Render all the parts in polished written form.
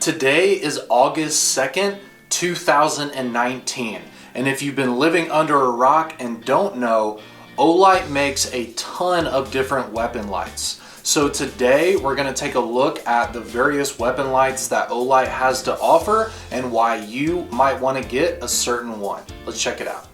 Today is August 2nd, 2019, and if you've been living under a rock and don't know, Olight makes a ton of different weapon lights. So today we're going to take a look at the various weapon lights that Olight has to offer and why you might want to get a certain one. Let's check it out.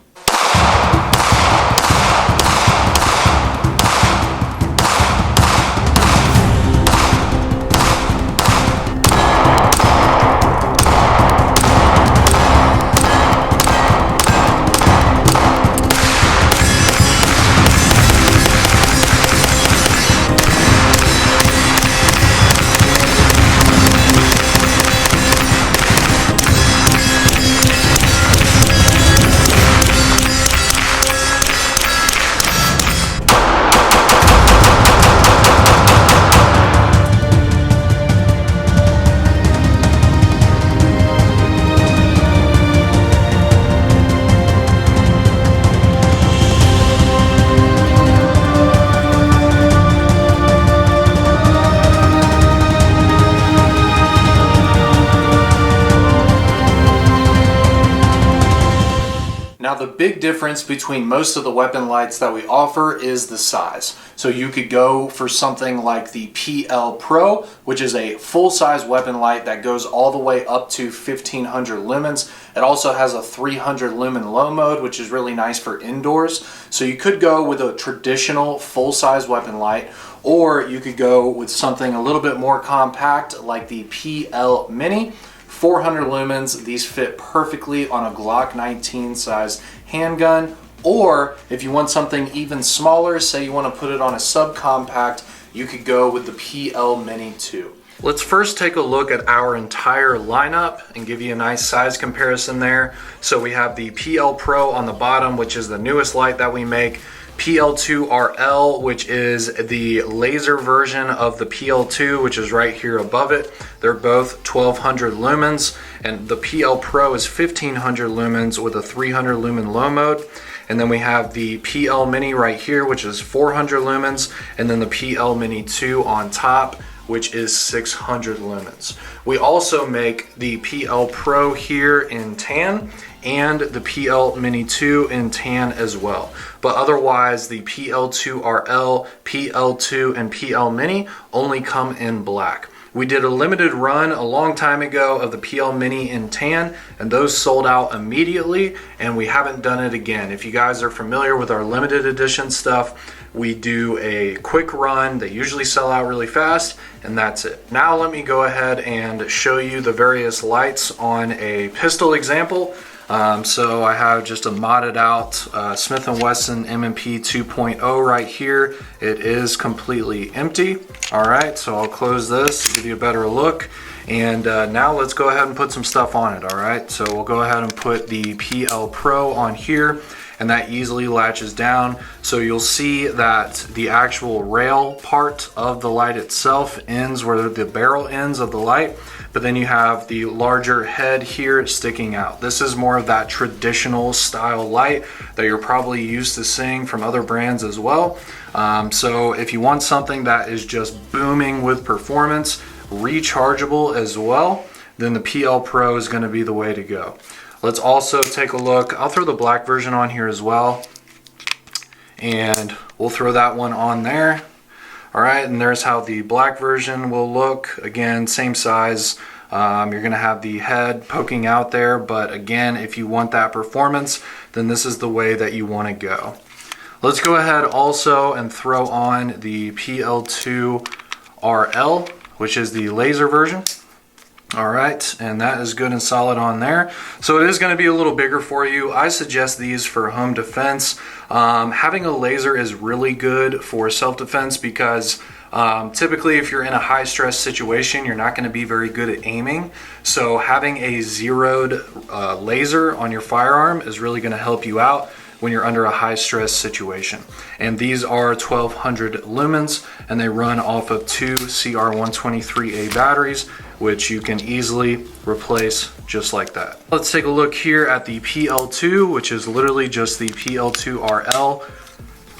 Now the big difference between most of the weapon lights that we offer is the size. So you could go for something like the PL Pro, which is a full-size weapon light that goes all the way up to 1500 lumens. It also has a 300 lumen low mode, which is really nice for indoors. So you could go with a traditional full-size weapon light, or you could go with something a little bit more compact like the PL Mini. 400 lumens, these fit perfectly on a Glock 19 size handgun, or if you want something even smaller, say you want to put it on a subcompact, you could go with the PL Mini 2. Let's first take a look at our entire lineup and give you a nice size comparison there. So we have the PL Pro on the bottom, which is the newest light that we make. PL2RL, which is the laser version of the PL2, which is right here above it. They're both 1200 lumens, and the PL Pro is 1500 lumens with a 300 lumen low mode. And then we have the PL Mini right here, which is 400 lumens, and then the PL Mini 2 on top, which is 600 lumens. We also make the PL Pro here in tan and the PL Mini 2 in tan as well. But otherwise, the PL2RL, PL2, and PL Mini only come in black. We did a limited run a long time ago of the PL Mini in tan, and those sold out immediately, and we haven't done it again. If you guys are familiar with our limited edition stuff, we do a quick run. They usually sell out really fast, and that's it. Now let me go ahead and show you the various lights on a pistol example. So I have just a modded out Smith & Wesson M&P 2.0 right here. It is completely empty. All right, so I'll close this, give you a better look. And now let's go ahead and put some stuff on it, all right? So we'll go ahead and put the PL Pro on here, and that easily latches down. So you'll see that the actual rail part of the light itself ends where the barrel ends of the light, but then you have the larger head here sticking out. This is more of that traditional style light that you're probably used to seeing from other brands as well. So if you want something that is just booming with performance, rechargeable as well, then the PL Pro is going to be the way to go. Let's also take a look. I'll throw the black version on here as well, and we'll throw that one on there. All right, and there's how the black version will look. Again, same size. You're gonna have the head poking out there, but again, if you want that performance, then this is the way that you wanna go. Let's go ahead also and throw on the PL2RL, which is the laser version. All right, and that is good and solid on there. So it is going to be a little bigger for you. I suggest these for home defense. Having a laser is really good for self-defense because typically if you're in a high stress situation, you're not going to be very good at aiming. So having a zeroed laser on your firearm is really going to help you out when you're under a high stress situation. And these are 1200 lumens, and they run off of 2 CR123A batteries, which you can easily replace just like that. Let's take a look here at the PL2, which is literally just the PL2RL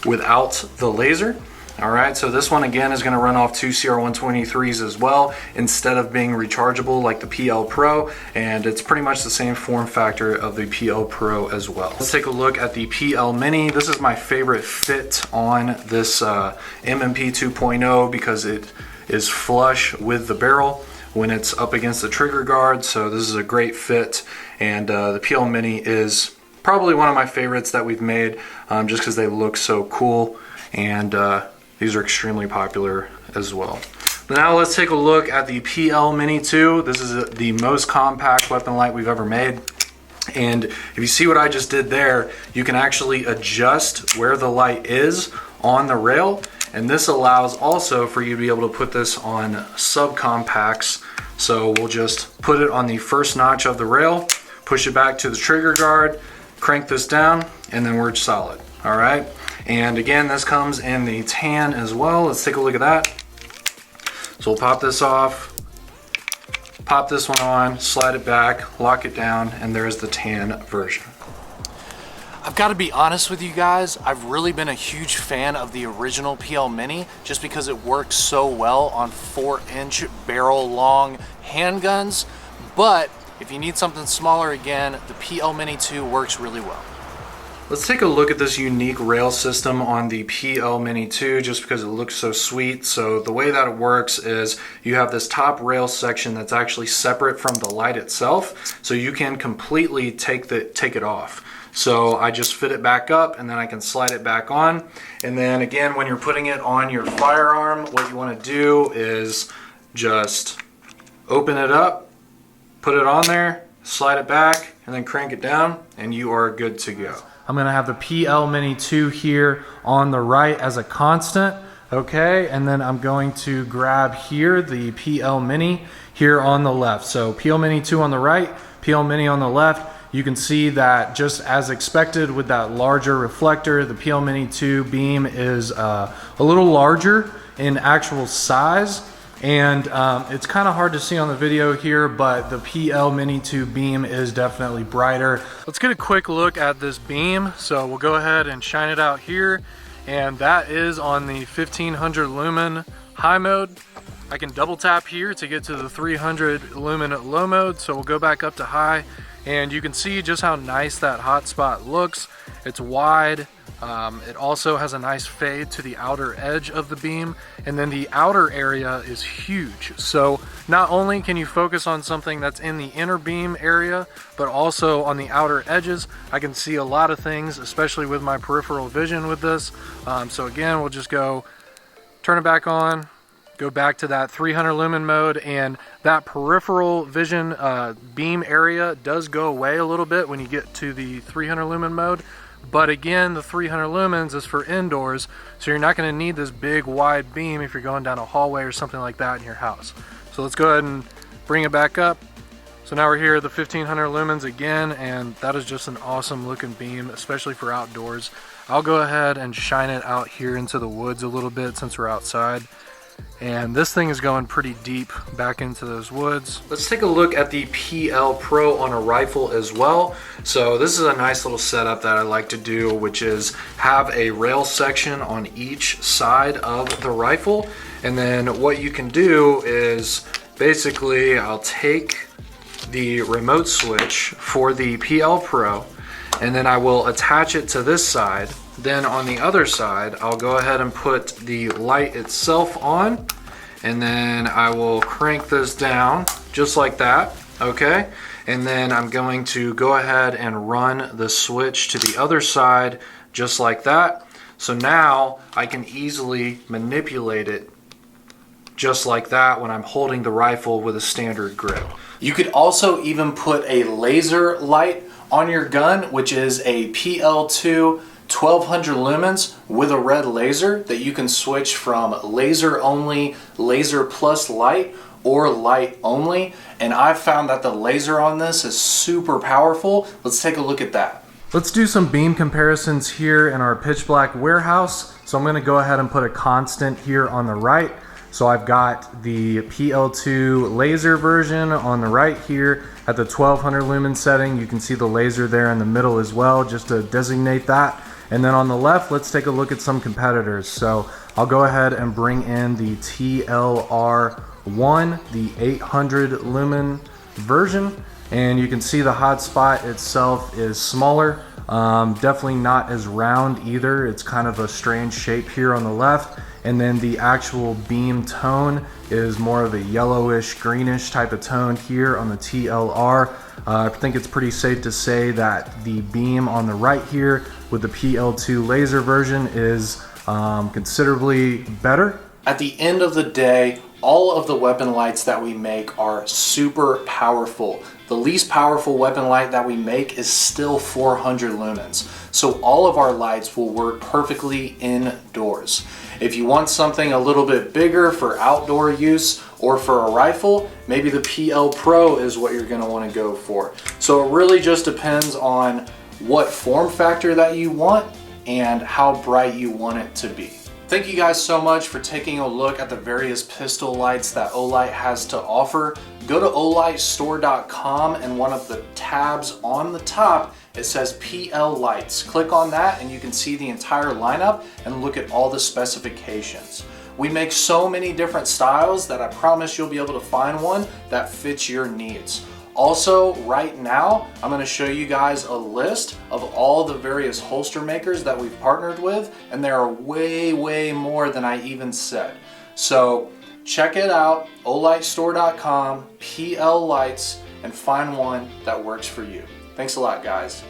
without the laser. All right, so this one again is going to run off two CR123s as well instead of being rechargeable like the PL Pro, and it's pretty much the same form factor of the PL Pro as well. Let's take a look at the PL Mini. This is my favorite fit on this MMP 2.0 because it is flush with the barrel when it's up against the trigger guard, so this is a great fit, and the PL Mini is probably one of my favorites that we've made just because they look so cool, and these are extremely popular as well. Now let's take a look at the PL Mini 2. This is the most compact weapon light we've ever made. And if you see what I just did there, you can actually adjust where the light is on the rail. And this allows also for you to be able to put this on subcompacts. So we'll just put it on the first notch of the rail, push it back to the trigger guard, crank this down, and then we're solid. All right. And again, this comes in the tan as well. Let's take a look at that. So we'll pop this off, pop this one on, slide it back, lock it down, and there's the tan version. I've got to be honest with you guys, I've really been a huge fan of the original PL Mini just because it works so well on 4-inch barrel long handguns. But if you need something smaller again, the PL Mini 2 works really well. Let's take a look at this unique rail system on the PL Mini 2 just because it looks so sweet. So the way that it works is you have this top rail section that's actually separate from the light itself, so you can completely take it off. So I just fit it back up and then I can slide it back on. And then again, when you're putting it on your firearm, what you want to do is just open it up, put it on there, slide it back, and then crank it down, and you are good to go. I'm going to have the PL Mini 2 here on the right as a constant, okay? And then I'm going to grab here the PL Mini here on the left. So PL Mini 2 on the right, PL Mini on the left. You can see that just as expected with that larger reflector, the PL Mini 2 beam is a little larger in actual size. And it's kind of hard to see on the video here, but the PL Mini 2 beam is definitely brighter. Let's get a quick look at this beam. So we'll go ahead and shine it out here. And that is on the 1500 lumen high mode. I can double tap here to get to the 300 lumen low mode. So we'll go back up to high, and you can see just how nice that hot spot looks. It's wide. It also has a nice fade to the outer edge of the beam, and then the outer area is huge. So not only can you focus on something that's in the inner beam area, but also on the outer edges. I can see a lot of things, especially with my peripheral vision with this. So again, we'll just go turn it back on, go back to that 300 lumen mode, and that peripheral vision beam area does go away a little bit when you get to the 300 lumen mode. But again, the 300 lumens is for indoors, so you're not going to need this big wide beam if you're going down a hallway or something like that in your house. So let's go ahead and bring it back up. So now we're here at the 1500 lumens again, and that is just an awesome looking beam, especially for outdoors. I'll go ahead and shine it out here into the woods a little bit since we're outside. And this thing is going pretty deep back into those woods. Let's take a look at the PL Pro on a rifle as well. So this is a nice little setup that I like to do, which is have a rail section on each side of the rifle. And then what you can do is basically I'll take the remote switch for the PL Pro, and then I will attach it to this side. Then on the other side, I'll go ahead and put the light itself on, and then I will crank this down just like that, okay? And then I'm going to go ahead and run the switch to the other side just like that. So now I can easily manipulate it just like that when I'm holding the rifle with a standard grip. You could also even put a laser light on your gun, which is a PL2 1200 lumens with a red laser that you can switch from laser only, laser plus light, or light only. And I've found that the laser on this is super powerful. Let's take a look at that. Let's do some beam comparisons here in our pitch black warehouse. So I'm going to go ahead and put a constant here on the right. So I've got the PL2 laser version on the right here at the 1200 lumen setting. You can see the laser there in the middle as well, just to designate that. And then on the left, let's take a look at some competitors. So I'll go ahead and bring in the TLR1, the 800 lumen version, and you can see the hotspot itself is smaller. Definitely not as round either. It's kind of a strange shape here on the left. And then the actual beam tone is more of a yellowish, greenish type of tone here on the TLR. I think it's pretty safe to say that the beam on the right here with the PL2 laser version is considerably better. At the end of the day, all of the weapon lights that we make are super powerful. The least powerful weapon light that we make is still 400 lumens. So all of our lights will work perfectly indoors. If you want something a little bit bigger for outdoor use or for a rifle, maybe the PL Pro is what you're going to want to go for. So it really just depends on what form factor that you want and how bright you want it to be. Thank you guys so much for taking a look at the various pistol lights that Olight has to offer. Go to olightstore.com and one of the tabs on the top, it says PL Lights. Click on that and you can see the entire lineup and look at all the specifications. We make so many different styles that I promise you'll be able to find one that fits your needs. Also, right now, I'm going to show you guys a list of all the various holster makers that we've partnered with, and there are way more than I even said. So check it out, olightstore.com, PL Lights, and find one that works for you. Thanks a lot, guys.